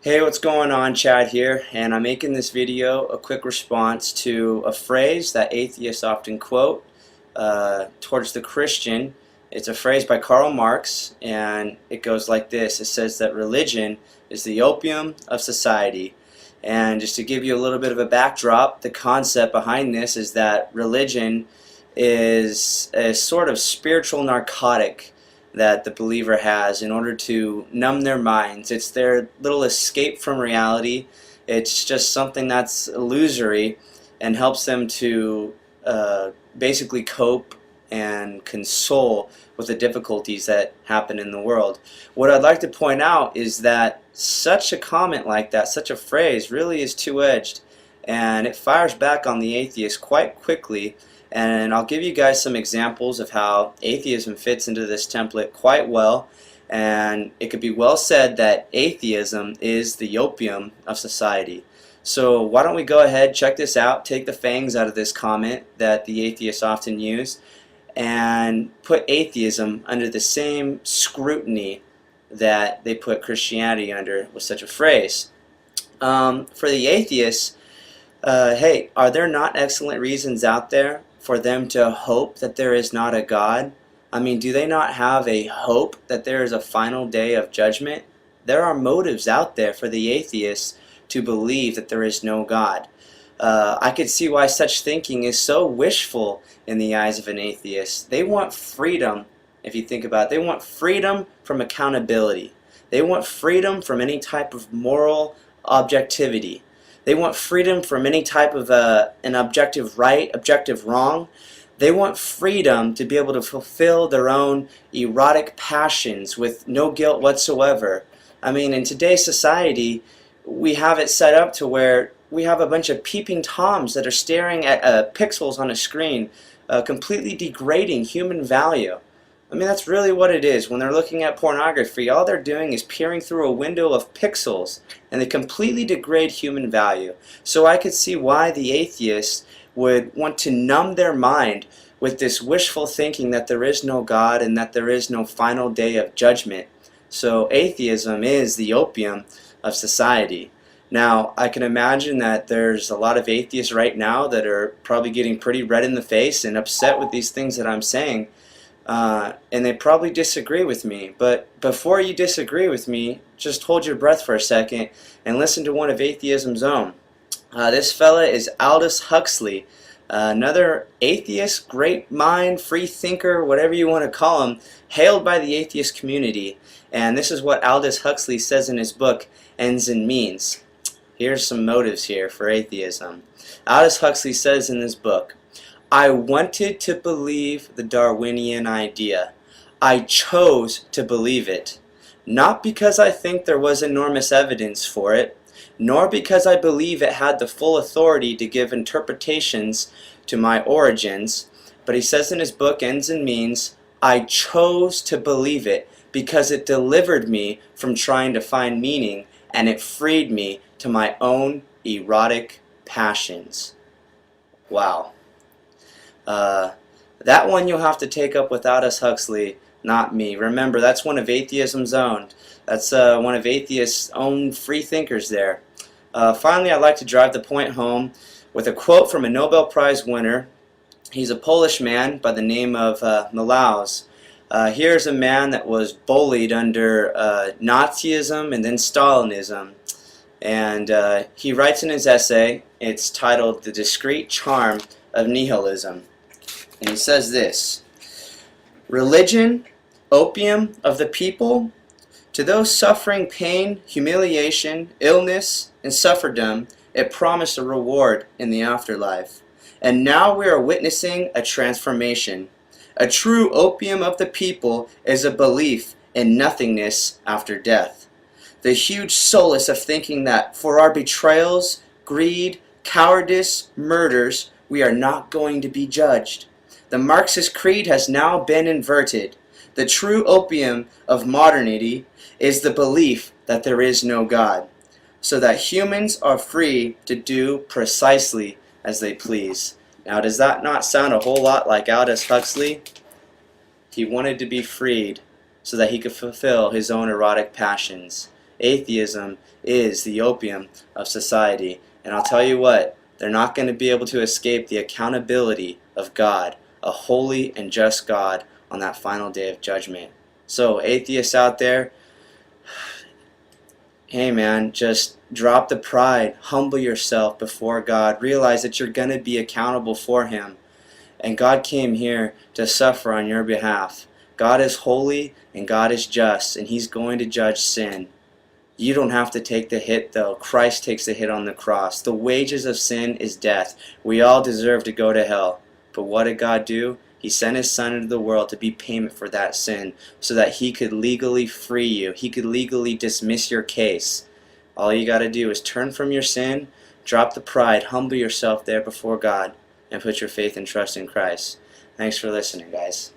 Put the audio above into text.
Hey, what's going on? Chad here, and I'm making this video a quick response to a phrase that atheists often quote towards the Christian. It's a phrase by Karl Marx, and it goes like this. It says that religion is the opium of society. And just to give you a little bit of a backdrop, the concept behind this is that religion is a sort of spiritual narcotic that the believer has in order to numb their minds. It's their little escape from reality. It's just something that's illusory and helps them to basically cope and console with the difficulties that happen in the world. What I'd like to point out is that such a comment like that, such a phrase, really is two-edged, and it fires back on the atheist quite quickly. And I'll give you guys some examples of how atheism fits into this template quite well. And it could be well said that atheism is the opium of society. So why don't we go ahead, check this out, take the fangs out of this comment that the atheists often use, and put atheism under the same scrutiny that they put Christianity under with such a phrase. For the atheists, hey, are there not excellent reasons out there for them to hope that there is not a God? I mean, do they not have a hope that there is a final day of judgment? There are motives out there for the atheists to believe that there is no God. I could see why such thinking is so wishful in the eyes of an atheist. They want freedom, if you think about it. They want freedom from accountability. They want freedom from any type of moral objectivity. They want freedom from any type of an objective right, objective wrong. They want freedom to be able to fulfill their own erotic passions with no guilt whatsoever. I mean, in today's society, we have it set up to where we have a bunch of peeping toms that are staring at pixels on a screen, completely degrading human value. I mean, that's really what it is. When they're looking at pornography, all they're doing is peering through a window of pixels, and they completely degrade human value. So I could see why the atheists would want to numb their mind with this wishful thinking that there is no God and that there is no final day of judgment. So atheism is the opium of society. Now, I can imagine that there's a lot of atheists right now that are probably getting pretty red in the face and upset with these things that I'm saying. And they probably disagree with me. But before you disagree with me, just hold your breath for a second and listen to one of atheism's own. This fella is Aldous Huxley, another atheist, great mind, free thinker, whatever you want to call him, hailed by the atheist community. And this is what Aldous Huxley says in his book, Ends and Means. Here's some motives here for atheism. Aldous Huxley says in his book, I wanted to believe the Darwinian idea. I chose to believe it, not because I think there was enormous evidence for it, nor because I believe it had the full authority to give interpretations to my origins, but he says in his book, Ends and Means, I chose to believe it because it delivered me from trying to find meaning, and it freed me to my own erotic passions. Wow. That one you'll have to take up with Aldous Huxley, not me. Remember, that's one of atheism's own. That's one of atheists' own free thinkers there. Finally, I'd like to drive the point home with a quote from a Nobel Prize winner. He's a Polish man by the name of Milausz. Here's a man that was bullied under Nazism and then Stalinism. And he writes in his essay, it's titled The Discreet Charm of Nihilism. And he says this, religion, opium of the people, to those suffering pain, humiliation, illness, and sufferdom, it promised a reward in the afterlife. And now we are witnessing a transformation. A true opium of the people is a belief in nothingness after death. The huge solace of thinking that for our betrayals, greed, cowardice, murders, we are not going to be judged. The Marxist creed has now been inverted. The true opium of modernity is the belief that there is no God, so that humans are free to do precisely as they please. Now, does that not sound a whole lot like Aldous Huxley? He wanted to be freed so that he could fulfill his own erotic passions. Atheism is the opium of society. And I'll tell you what, they're not going to be able to escape the accountability of God, a holy and just God, on that final day of judgment. So, atheists out there, hey man, just drop the pride, humble yourself before God, realize that you're going to be accountable for Him. And God came here to suffer on your behalf. God is holy and God is just, and He's going to judge sin. You don't have to take the hit though. Christ takes the hit on the cross. The wages of sin is death. We all deserve to go to hell. But what did God do? He sent His Son into the world to be payment for that sin so that He could legally free you. He could legally dismiss your case. All you got to do is turn from your sin, drop the pride, humble yourself there before God, and put your faith and trust in Christ. Thanks for listening, guys.